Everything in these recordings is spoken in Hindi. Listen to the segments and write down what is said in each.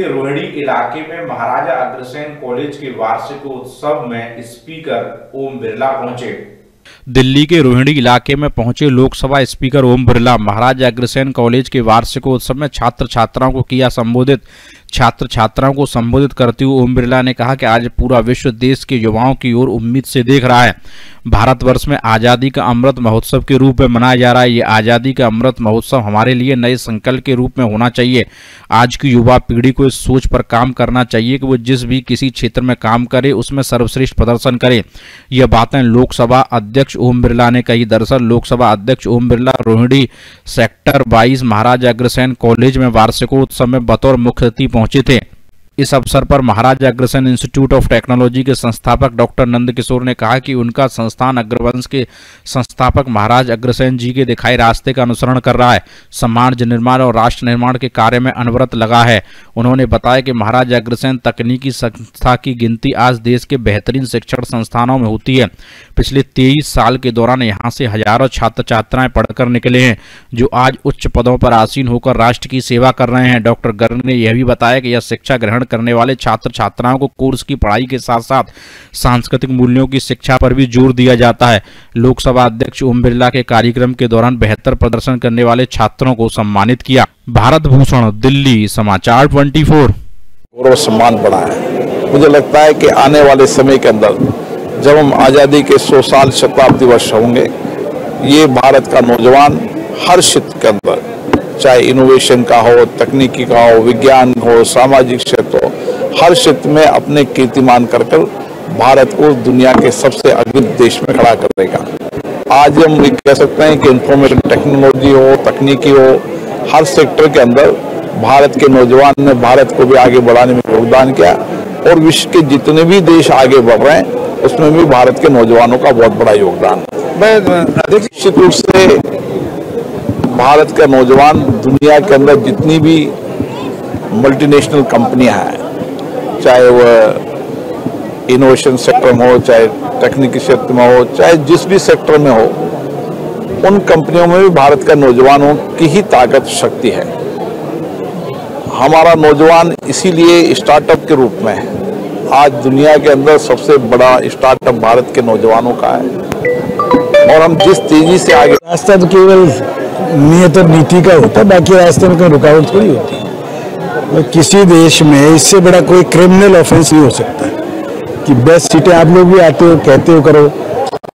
रोहिणी इलाके में महाराजा अग्रसेन कॉलेज के वार्षिक उत्सव में स्पीकर ओम बिरला पहुंचे। दिल्ली के रोहिणी इलाके में पहुंचे लोकसभा स्पीकर ओम बिरला महाराजा अग्रसेन कॉलेज के वार्षिकोत्सव में छात्र छात्राओं को किया संबोधित। छात्र छात्राओं को संबोधित करते हुए ओम बिरला ने कहा कि आज पूरा विश्व देश के युवाओं की ओर उम्मीद से देख रहा है। भारतवर्ष में आज़ादी का अमृत महोत्सव के रूप में मनाया जा रहा है। ये आज़ादी का अमृत महोत्सव हमारे लिए नए संकल्प के रूप में होना चाहिए। आज की युवा पीढ़ी को इस सोच पर काम करना चाहिए कि वो जिस भी किसी क्षेत्र में काम करे उसमें सर्वश्रेष्ठ प्रदर्शन करे। यह बातें लोकसभा अध्यक्ष ओम बिरला ने कही। दरअसल लोकसभा अध्यक्ष ओम बिरला रोहिणी सेक्टर 22 महाराजा अग्रसेन कॉलेज में वार्षिकोत्सव में बतौर मुख्य अतिथि पहुंचे थे। इस अवसर पर Maharaja Agrasen institute of technology के संस्थापक डॉक्टर नंद किशोर ने कहा कि उनका संस्थान अग्रवंश के संस्थापक महाराज अग्रसेन जी के दिखाए रास्ते का अनुसरण कर रहा है। समाज निर्माण और राष्ट्र निर्माण के कार्य में अनवरत लगा है। उन्होंने बताया कि महाराजा अग्रसेन तकनीकी संस्था की गिनती आज देश के बेहतरीन शिक्षण संस्थानों में होती है। पिछले 23 साल के दौरान यहाँ से हजारों छात्र छात्राएं पढ़कर निकले हैं जो आज उच्च पदों पर आसीन होकर राष्ट्र की सेवा कर रहे हैं। डॉक्टर गर्ग ने यह भी बताया कि यह शिक्षा ग्रहण करने वाले छात्र छात्राओं को कोर्स की पढ़ाई के साथ साथ सांस्कृतिक मूल्यों की शिक्षा पर भी जोर दिया जाता है। लोकसभा अध्यक्ष ओम बिरला के कार्यक्रम के दौरान बेहतर प्रदर्शन करने वाले छात्रों को सम्मानित किया। भारत भूषण, दिल्ली समाचार 24। गौरव सम्मान बढ़ा है। मुझे लगता है कि आने वाले समय के अंदर जब हम आज़ादी के 100 साल शताब्दी वर्ष होंगे, ये भारत का नौजवान हर क्षेत्र के अंदर, चाहे इनोवेशन का हो, तकनीकी का हो, विज्ञान हो, सामाजिक क्षेत्र हो, हर क्षेत्र में अपने कीर्तिमान कर भारत को दुनिया के सबसे अग्रणी देश में खड़ा करेगा। आज हम ये कह सकते हैं कि इंफॉर्मेशन टेक्नोलॉजी हो, तकनीकी हो, हर सेक्टर के अंदर भारत के नौजवान ने भारत को भी आगे बढ़ाने में योगदान किया और विश्व के जितने भी देश आगे बढ़ रहे हैं उसमें भी भारत के नौजवानों का बहुत बड़ा योगदान है। निश्चित रूप से भारत का नौजवान दुनिया के अंदर जितनी भी मल्टीनेशनल कंपनियां हैं, चाहे वह इनोवेशन सेक्टर में हो, चाहे तकनीकी क्षेत्र में हो, चाहे जिस भी सेक्टर में हो, उन कंपनियों में भी भारत का नौजवानों की ही ताकत शक्ति है। हमारा नौजवान इसीलिए स्टार्टअप के रूप में है। आज दुनिया के अंदर सबसे बड़ा स्टार्टअप भारत के नौजवानों का है और हम जिस तेजी से आगे, रास्ता तो केवल नियत और नीति का होता है, बाकी रास्ते में कोई रुकावट थोड़ी होती है। किसी देश में इससे बड़ा कोई क्रिमिनल ऑफेंस नहीं हो सकता कि 10 सीटें आप लोग भी आते हो, कहते हो करो,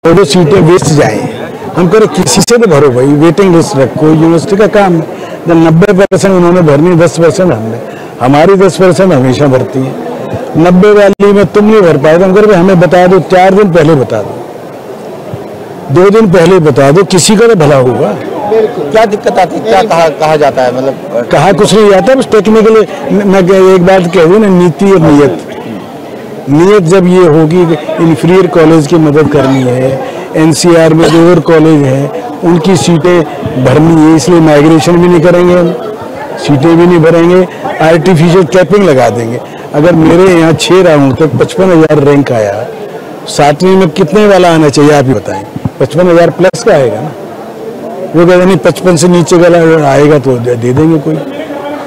2 सीटें वेस्ट जाए। हम करें किसी से तो भरो भाई, वेटिंग लिस्ट रखो, यूनिवर्सिटी का काम है। जब 90% उन्होंने भरनी, 10% हमने, हमारी 10% हमेशा भरती है। 90 वाली में तुम नहीं भर पाए तो हम करें हमें बता दो, 4 दिन पहले बता दो, 2 दिन पहले बता दो, किसी का तो भला होगा। क्या दिक्कत आती है, क्या कहा जाता है? मतलब कहा कुछ नहीं जाता, बस टेक्निकली मैं एक बात कह दूं ना, नीति और नियत जब ये होगी कि इंफीरियर कॉलेज की मदद करनी है, एनसीआर में जो और कॉलेज है उनकी सीटें भरनी है, इसलिए माइग्रेशन भी नहीं करेंगे, हम सीटें भी नहीं भरेंगे, आर्टिफिशियल कैपिंग लगा देंगे। अगर मेरे यहाँ 6 राउंड तक 55,000 रैंक आया, 7वीं में कितने वाला आना चाहिए आप ही बताएं? 55,000 प्लस का आएगा ना। वो कहते नहीं 55 से नीचे का आएगा तो दे देंगे कोई।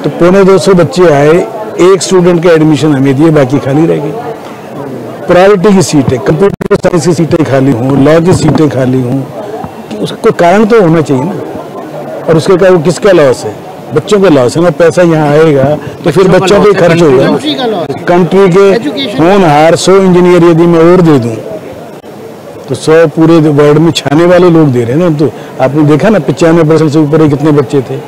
तो 250 बच्चे आए, एक स्टूडेंट का एडमिशन हमें दिए, बाकी खाली रह गई। प्रायोरिटी की सीटें, कंप्यूटर साइंस की सीटें खाली हों, लॉ की सीटें खाली हों, उसका कोई कारण तो होना चाहिए ना। और उसके कारण किसका लॉस है? बच्चों का लॉस है ना। पैसा यहाँ आएगा तो फिर बच्चों पे खर्च होगा। कंट्री के होनहार 100 इंजीनियर यदि मैं और दे दूं तो 100 पूरे वर्ल्ड में छाने वाले लोग दे रहे हैं ना। तो आपने देखा ना 95% से ऊपर कितने बच्चे थे।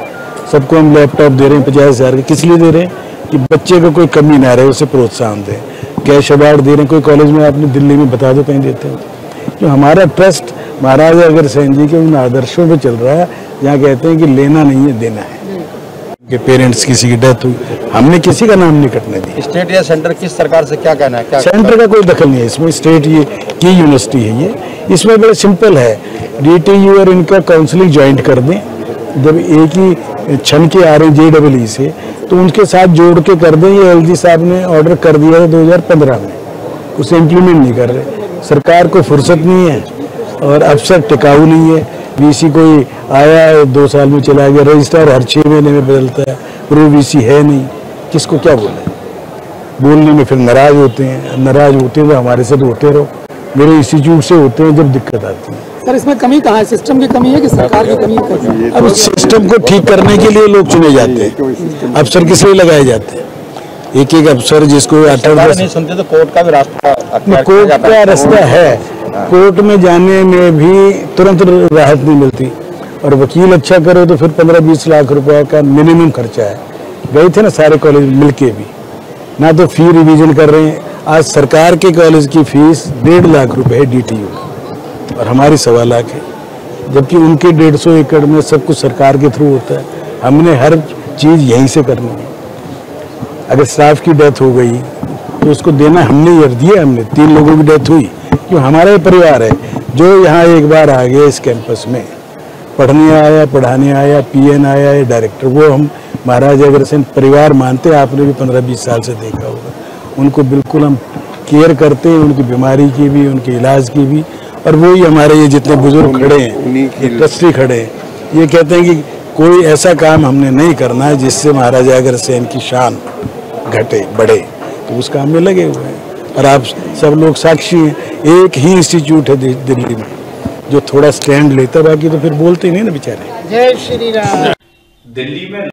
सबको हम लैपटॉप दे रहे हैं 50,000 के। किस लिए दे रहे हैं? कि बच्चे को कोई कमी ना रहे, उसे प्रोत्साहन दें। कैश अवार्ड दे रहे हैं, कोई कॉलेज में आपने दिल्ली में बता दो कहीं देते हैं। जो हमारा ट्रस्ट महाराजा अग्रसेन जी के उन आदर्शों पे चल रहा है, जहाँ कहते हैं कि लेना नहीं है देना है। कि पेरेंट्स किसी की डेथ हुई, हमने किसी का नाम नहीं कटने दिया। स्टेट या सेंटर किस सरकार से क्या कहना है? क्या सेंटर का कोई दखल नहीं है इसमें। स्टेट ये की यूनिवर्सिटी है ये, इसमें बड़ा सिंपल है। DTU और इनका काउंसलिंग ज्वाइंट कर दें। जब एक ही छन के आ रहे JEE से तो उनके साथ जोड़ के कर दें। ये LG साहब ने ऑर्डर कर दिया है 2015 में, उसे इम्प्लीमेंट नहीं कर रहे। सरकार को फुर्सत नहीं है और अफसर टिकाऊ नहीं है। VC कोई आया 2 साल में चला गया, रजिस्ट्रार हर 6 महीने में बदलता है, प्रो VC है नहीं। किसको क्या बोले, बोलने में फिर नाराज होते हैं। नाराज होते हैं तो हमारे से तो होते रहो, मेरे इंस्टीट्यूट से होते हैं जब दिक्कत आती है। सर इसमें कमी कहाँ है, सिस्टम की कमी है कि सरकार की कमी है? अब सिस्टम को ठीक करने के लिए लोग चुने जाते हैं, अफसर किस लिए लगाए जाते हैं? एक एक अफसर जिसको 18 नहीं सुनते तो कोर्ट का भी रास्ता कोर्ट का रास्ता है, कोर्ट में जाने में भी तुरंत राहत नहीं मिलती, और वकील अच्छा करे तो फिर 15-20 लाख रुपए का मिनिमम खर्चा है। गए थे ना सारे कॉलेज मिलके भी, ना तो फी रिवीजन कर रहे हैं। आज सरकार के कॉलेज की फीस 1.5 लाख रुपए है DTU की, और हमारी 1.25 लाख है, जबकि उनके 150 एकड़ में सब कुछ सरकार के थ्रू होता है। हमने हर चीज यहीं से करनी है। अगर स्टाफ की डेथ हो गई तो उसको देना हमने ही दिया। हमने 3 लोगों की डेथ हुई, क्यों? हमारा ही परिवार है जो यहाँ एक बार आ गया इस कैंपस में, पढ़ने आया, पढ़ाने आया, PN आया है, डायरेक्टर, वो हम महाराजा अग्रसेन परिवार मानते हैं। आपने भी 15-20 साल से देखा होगा, उनको बिल्कुल हम केयर करते हैं, उनकी बीमारी की भी, उनके इलाज की भी। और वही हमारे ये जितने बुजुर्ग खड़े हैं, ट्रस्टी खड़े हैं, ये कहते हैं कि कोई ऐसा काम हमने नहीं करना है जिससे महाराजा अग्रसेन की शान घटे बढ़े, तो उस काम में लगे हुए हैं। और आप सब लोग साक्षी हैं, एक ही इंस्टीट्यूट है दिल्ली में जो थोड़ा स्टैंड लेता, बाकी तो फिर बोलते नहीं ना बेचारे। जय श्री राम। दिल्ली में